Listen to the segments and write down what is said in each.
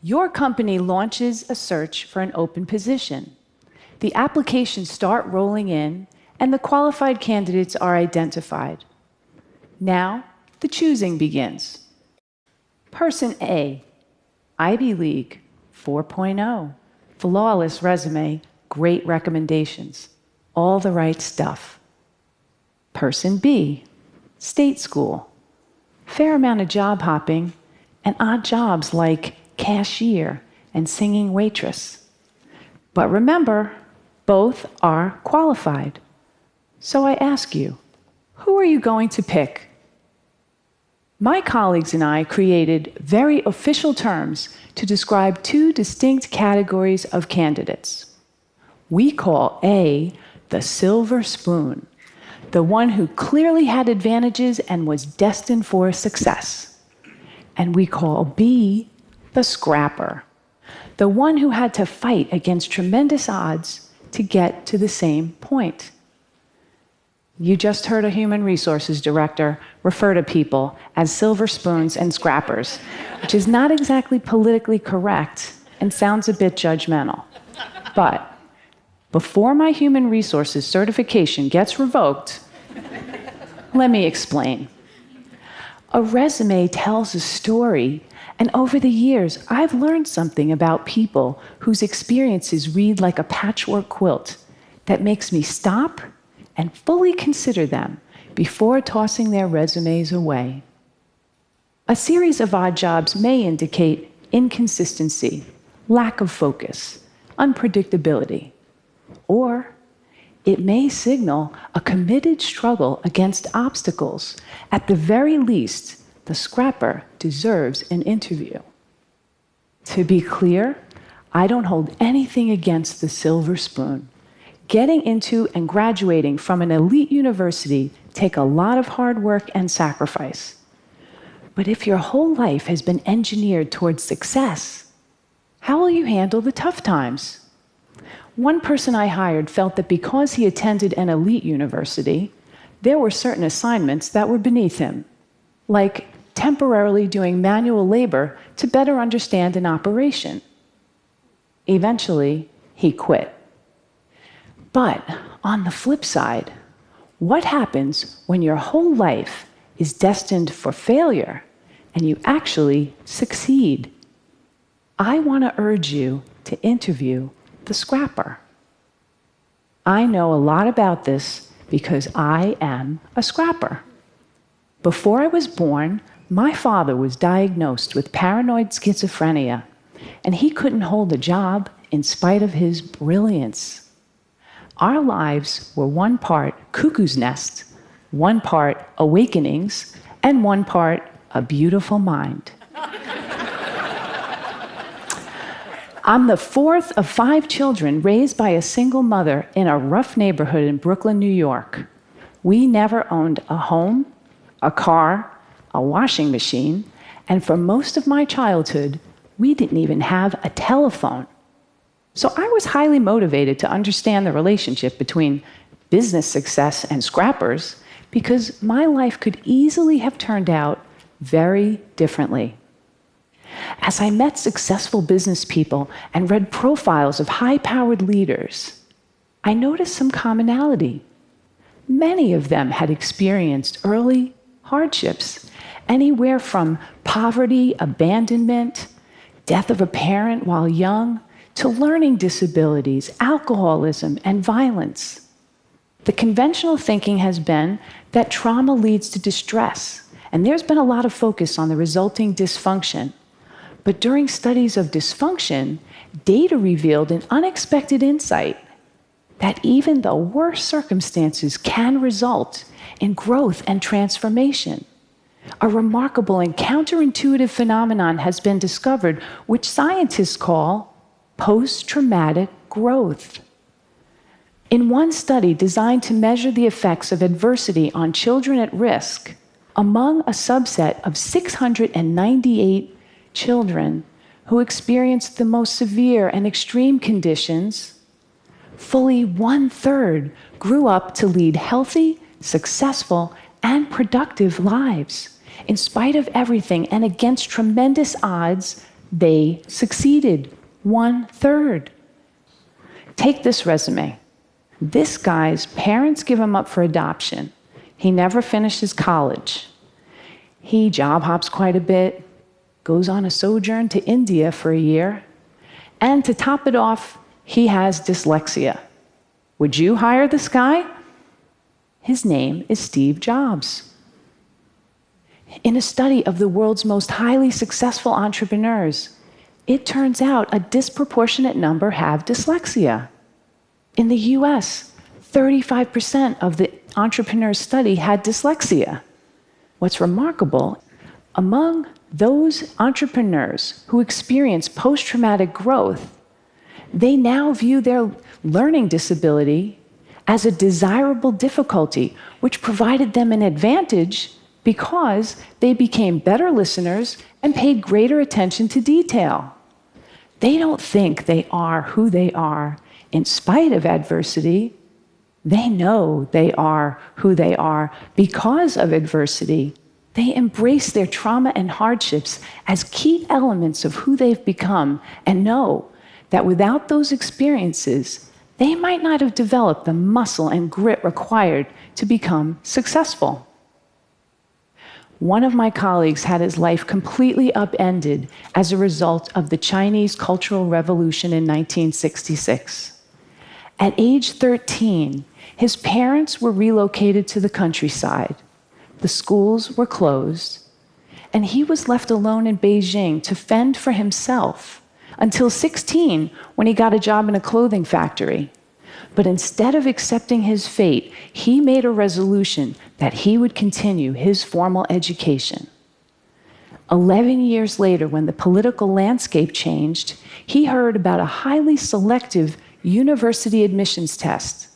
Your company launches a search for an open position. The applications start rolling in, and the qualified candidates are identified. Now, the choosing begins. Person A, Ivy League, 4.0, flawless resume, great recommendations, all the right stuff. Person B, state school, fair amount of job hopping, and odd jobs like cashier and singing waitress. But remember, both are qualified. So I ask you, who are you going to pick? My colleagues and I created very official terms to describe two distinct categories of candidates. We call A the silver spoon, the one who clearly had advantages and was destined for success. And we call B the scrapper, the one who had to fight against tremendous odds to get to the same point. You just heard a human resources director refer to people as silver spoons and scrappers, which is not exactly politically correct and sounds a bit judgmental. But before my human resources certification gets revoked, let me explain. A resume tells a story, and over the years, I've learned something about people whose experiences read like a patchwork quilt that makes me stop and fully consider them before tossing their resumes away. A series of odd jobs may indicate inconsistency, lack of focus, unpredictability, or it may signal a committed struggle against obstacles. At the very least, the scrapper deserves an interview. To be clear, I don't hold anything against the silver spoon. Getting into and graduating from an elite university take a lot of hard work and sacrifice. But if your whole life has been engineered towards success, how will you handle the tough times? One person I hired felt that because he attended an elite university, there were certain assignments that were beneath him, like temporarily doing manual labor to better understand an operation. Eventually, he quit. But on the flip side, what happens when your whole life is destined for failure and you actually succeed? I want to urge you to interview the scrapper. I know a lot about this because I am a scrapper. Before I was born, my father was diagnosed with paranoid schizophrenia, and he couldn't hold a job in spite of his brilliance. Our lives were one part cuckoo's nest, one part awakenings, and one part a beautiful mind. I'm the fourth of 5 children raised by a single mother in a rough neighborhood in Brooklyn, New York. We never owned a home, a car, a washing machine, and for most of my childhood, we didn't even have a telephone. So I was highly motivated to understand the relationship between business success and scrappers because my life could easily have turned out very differently. As I met successful business people and read profiles of high-powered leaders, I noticed some commonality. Many of them had experienced early hardships, anywhere from poverty, abandonment, death of a parent while young, to learning disabilities, alcoholism, and violence. The conventional thinking has been that trauma leads to distress, and there's been a lot of focus on the resulting dysfunction. But during studies of dysfunction, data revealed an unexpected insight that even the worst circumstances can result in growth and transformation. A remarkable and counterintuitive phenomenon has been discovered, which scientists call post-traumatic growth. In one study designed to measure the effects of adversity on children at risk, among a subset of 698 children who experienced the most severe and extreme conditions, fully 1/3 grew up to lead healthy, successful, and productive lives. In spite of everything and against tremendous odds, They succeeded 1/3. Take this resume. This guy's parents give him up for adoption. He never finishes college. He job hops quite a bit, goes on a sojourn to India for a year, and to top it off, he has dyslexia. Would you hire this guy? His name is Steve Jobs. In a study of the world's most highly successful entrepreneurs, it turns out a disproportionate number have dyslexia. In the US, 35% of the entrepreneurs studied had dyslexia. What's remarkable, among those entrepreneurs who experience post-traumatic growth, they now view their learning disability as a desirable difficulty, which provided them an advantage because they became better listeners and paid greater attention to detail. They don't think they are who they are in spite of adversity. They know they are who they are because of adversity. They embrace their trauma and hardships as key elements of who they've become and know that without those experiences, they might not have developed the muscle and grit required to become successful. One of my colleagues had his life completely upended as a result of the Chinese Cultural Revolution in 1966. At age 13, his parents were relocated to the countryside. The schools were closed, and he was left alone in Beijing to fend for himself until 16, when he got a job in a clothing factory. But instead of accepting his fate, he made a resolution that he would continue his formal education. 11 years later, when the political landscape changed, he heard about a highly selective university admissions test.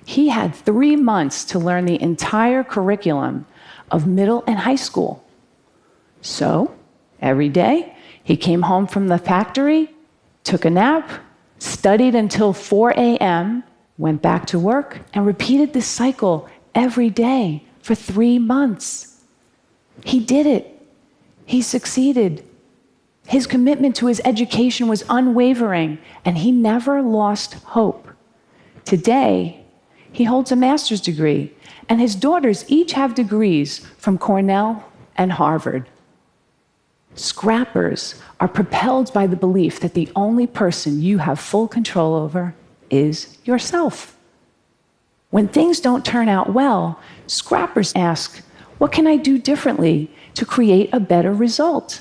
He had 3 months to learn the entire curriculum of middle and high school. So, every day, he came home from the factory, took a nap, studied until 4 a.m., went back to work, and repeated this cycle every day for 3 months. He did it. He succeeded. His commitment to his education was unwavering, and he never lost hope. Today, he holds a master's degree, and his daughters each have degrees from Cornell and Harvard. Scrappers are propelled by the belief that the only person you have full control over is yourself. When things don't turn out well, scrappers ask, what can I do differently to create a better result?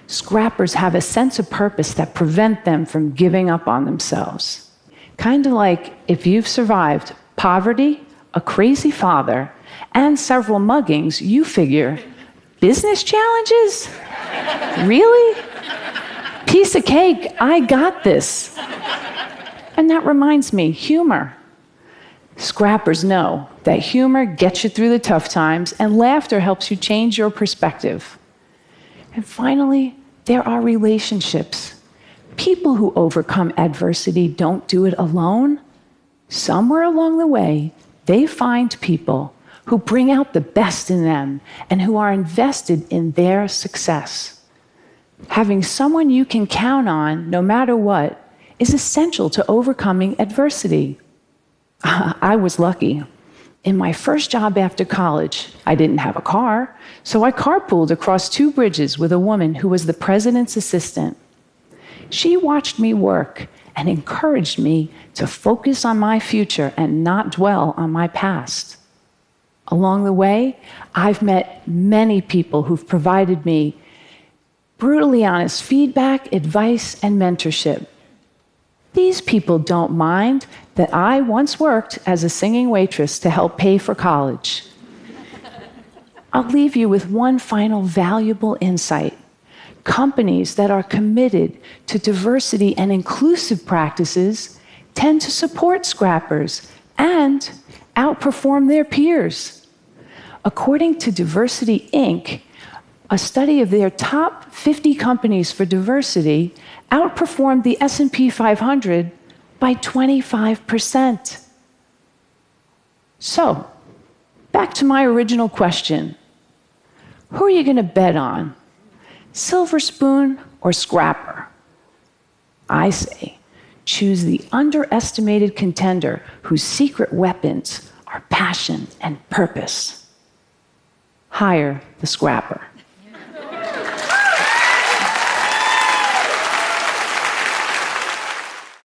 Scrappers have a sense of purpose that prevent them from giving up on themselves. Kind of like if you've survived poverty, a crazy father, and several muggings, you figure, business challenges? Really? Piece of cake, I got this. And that reminds me, humor. Scrappers know that humor gets you through the tough times, and laughter helps you change your perspective. And finally, there are relationships. People who overcome adversity don't do it alone. Somewhere along the way, they find people who bring out the best in them and who are invested in their success. Having someone you can count on, no matter what, is essential to overcoming adversity. I was lucky. In my first job after college, I didn't have a car, so I carpooled across 2 bridges with a woman who was the president's assistant. She watched me work and encouraged me to focus on my future and not dwell on my past. Along the way, I've met many people who've provided me brutally honest feedback, advice, and mentorship. These people don't mind that I once worked as a singing waitress to help pay for college. I'll leave you with one final valuable insight. Companies that are committed to diversity and inclusive practices tend to support scrappers and outperform their peers. According to Diversity Inc., a study of their top 50 companies for diversity outperformed the S&P 500 by 25%. So, back to my original question. Who are you going to bet on? Silver spoon or scrapper? I say, choose the underestimated contender whose secret weapons are passion and purpose. Hire the scrapper.